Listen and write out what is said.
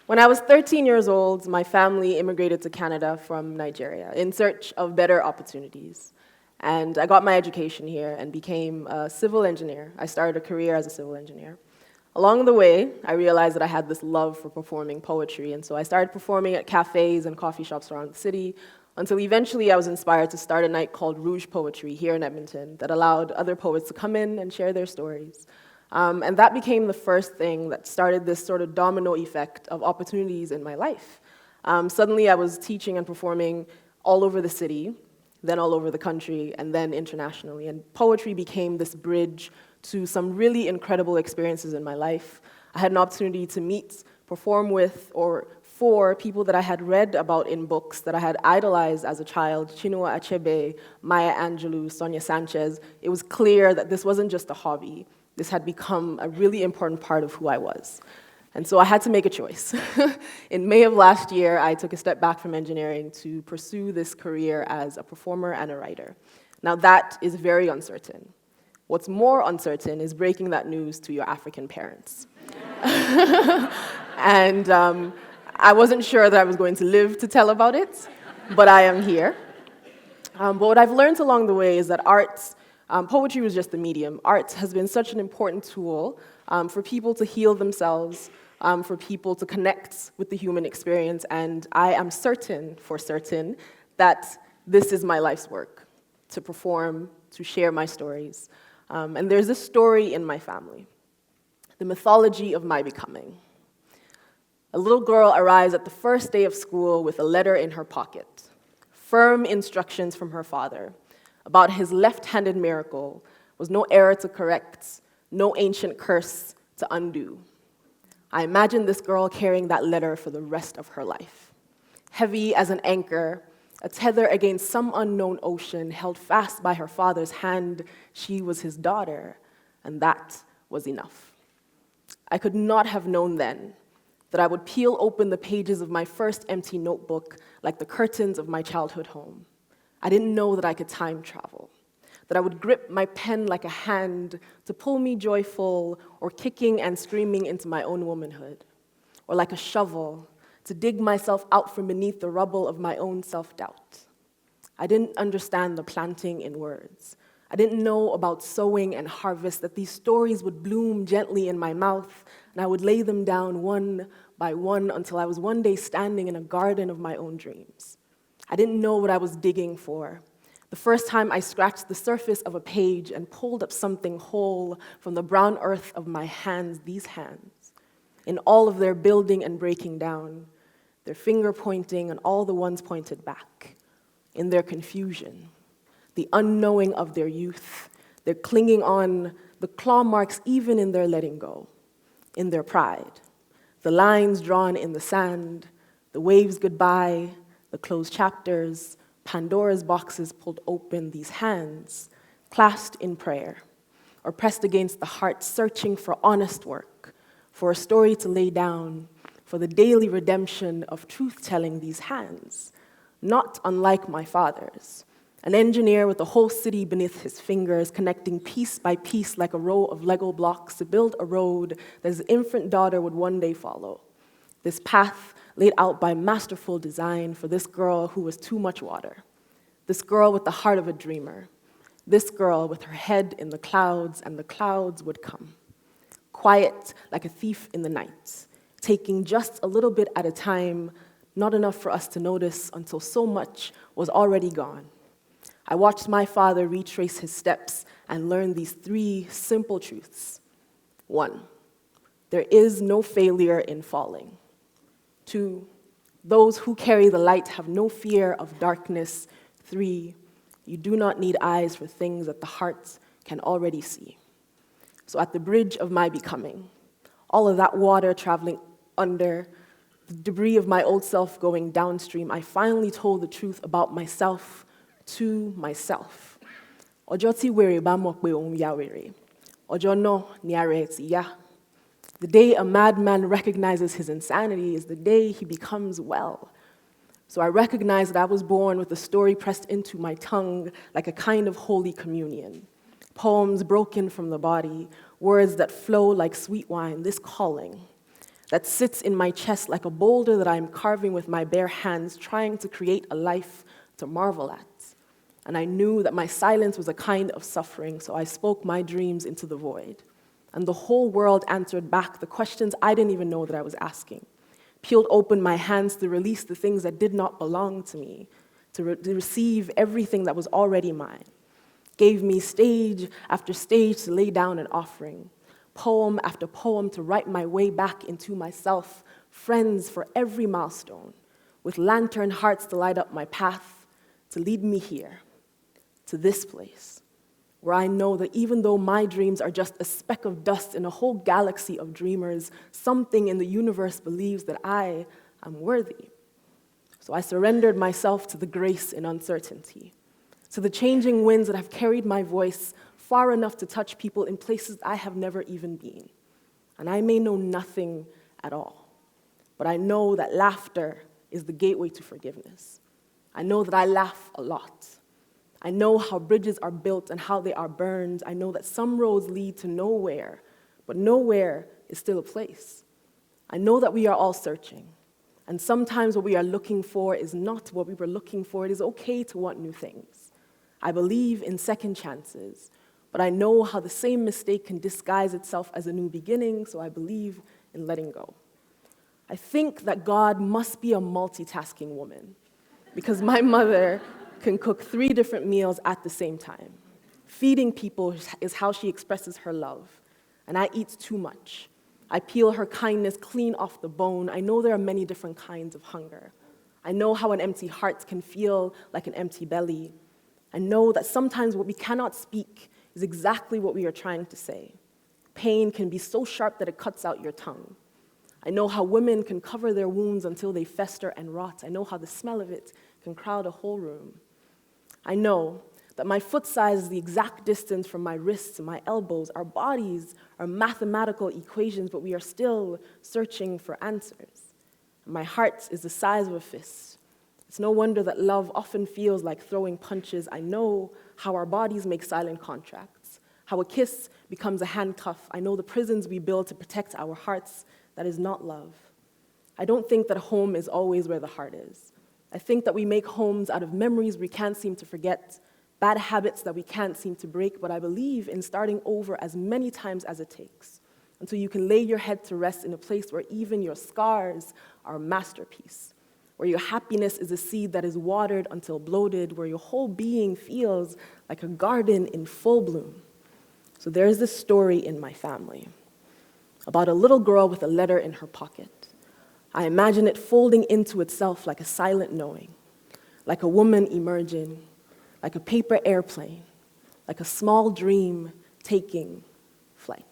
When I was 13 years old, my family immigrated to Canada from Nigeria in search of better opportunities. And I got my education here and became a civil engineer. I started a career as a civil engineer. Along the way, I realized that I had this love for performing poetry, and so I started performing at cafes and coffee shops around the city until eventually I was inspired to start a night called Rouge Poetry here in Edmonton that allowed other poets to come in and share their stories. And that became the first thing that started this sort of domino effect of opportunities in my life. Suddenly I was teaching and performing all over the city, then all over the country, and then internationally. And poetry became this bridge to some really incredible experiences in my life. I had an opportunity to meet, perform with, or for people that I had read about in books that I had idolized as a child, Chinua Achebe, Maya Angelou, Sonia Sanchez. It was clear that this wasn't just a hobby. This had become a really important part of who I was. And so I had to make a choice. In May of last year, I took a step back from engineering to pursue this career as a performer and a writer. Now that is very uncertain. What's more uncertain is breaking that news to your African parents. And I wasn't sure that I was going to live to tell about it, but I am here. But what I've learned along the way is that poetry was just the medium. Art has been such an important tool for people to heal themselves, for people to connect with the human experience, and I am certain that this is my life's work, to perform, to share my stories. And there's this story in my family, the mythology of my becoming. A little girl arrives at the first day of school with a letter in her pocket, firm instructions from her father about his left-handed miracle was no error to correct, no ancient curse to undo. I imagine this girl carrying that letter for the rest of her life. Heavy as an anchor, a tether against some unknown ocean, held fast by her father's hand, she was his daughter, and that was enough. I could not have known then that I would peel open the pages of my first empty notebook like the curtains of my childhood home. I didn't know that I could time travel, that I would grip my pen like a hand to pull me joyful or kicking and screaming into my own womanhood, or like a shovel to dig myself out from beneath the rubble of my own self-doubt. I didn't understand the planting in words. I didn't know about sowing and harvest, that these stories would bloom gently in my mouth, and I would lay them down one by one until I was one day standing in a garden of my own dreams. I didn't know what I was digging for. The first time I scratched the surface of a page and pulled up something whole from the brown earth of my hands, these hands, in all of their building and breaking down, their finger pointing and all the ones pointed back, in their confusion, the unknowing of their youth, their clinging on, the claw marks even in their letting go, in their pride, the lines drawn in the sand, the waves goodbye, the closed chapters, Pandora's boxes pulled open, these hands clasped in prayer, or pressed against the heart, searching for honest work, for a story to lay down, for the daily redemption of truth-telling, these hands, not unlike my father's, an engineer with the whole city beneath his fingers, connecting piece by piece like a row of Lego blocks to build a road that his infant daughter would one day follow. This path laid out by masterful design for this girl who was too much water, this girl with the heart of a dreamer, this girl with her head in the clouds, and the clouds would come, quiet like a thief in the night, taking just a little bit at a time, not enough for us to notice until so much was already gone. I watched my father retrace his steps and learn these three simple truths. 1, there is no failure in falling. 2, those who carry the light have no fear of darkness. 3, you do not need eyes for things that the heart can already see. So at the bridge of my becoming, all of that water traveling under, the debris of my old self going downstream, I finally told the truth about myself to myself. Ọjọ́ tí wèrè bá mọ̀ pé òun ya wèrè, ọjọ́ náà ni ara ẹ̀ ti yá. The day a madman recognizes his insanity is the day he becomes well. So I recognize that I was born with a story pressed into my tongue like a kind of holy communion. Poems broken from the body, words that flow like sweet wine, this calling. that sits in my chest like a boulder that I am carving with my bare hands, trying to create a life to marvel at. And I knew that my silence was a kind of suffering, so I spoke my dreams into the void. And the whole world answered back the questions I didn't even know that I was asking. Peeled open my hands to release the things that did not belong to me, to receive everything that was already mine. Gave me stage after stage to lay down an offering, poem after poem to write my way back into myself, friends for every milestone, with lantern hearts to light up my path, to lead me here, to this place, where I know that even though my dreams are just a speck of dust in a whole galaxy of dreamers, something in the universe believes that I am worthy. So I surrendered myself to the grace in uncertainty, to the changing winds that have carried my voice far enough to touch people in places I have never even been. And I may know nothing at all, but I know that laughter is the gateway to forgiveness. I know that I laugh a lot. I know how bridges are built and how they are burned. I know that some roads lead to nowhere, but nowhere is still a place. I know that we are all searching, and sometimes what we are looking for is not what we were looking for. It is okay to want new things. I believe in second chances, but I know how the same mistake can disguise itself as a new beginning, so I believe in letting go. I think that God must be a multitasking woman, because my mother can cook 3 different meals at the same time. Feeding people is how she expresses her love, and I eat too much. I peel her kindness clean off the bone. I know there are many different kinds of hunger. I know how an empty heart can feel like an empty belly. I know that sometimes what we cannot speak is exactly what we are trying to say. Pain can be so sharp that it cuts out your tongue. I know how women can cover their wounds until they fester and rot. I know how the smell of it can crowd a whole room. I know that my foot size is the exact distance from my wrists to my elbows. Our bodies are mathematical equations, but we are still searching for answers. My heart is the size of a fist. It's no wonder that love often feels like throwing punches. I know how our bodies make silent contracts, how a kiss becomes a handcuff. I know the prisons we build to protect our hearts. That is not love. I don't think that home is always where the heart is. I think that we make homes out of memories we can't seem to forget, bad habits that we can't seem to break, but I believe in starting over as many times as it takes, until you can lay your head to rest in a place where even your scars are a masterpiece, where your happiness is a seed that is watered until bloated, where your whole being feels like a garden in full bloom. So there is this story in my family about a little girl with a letter in her pocket. I imagine it folding into itself like a silent knowing, like a woman emerging, like a paper airplane, like a small dream taking flight.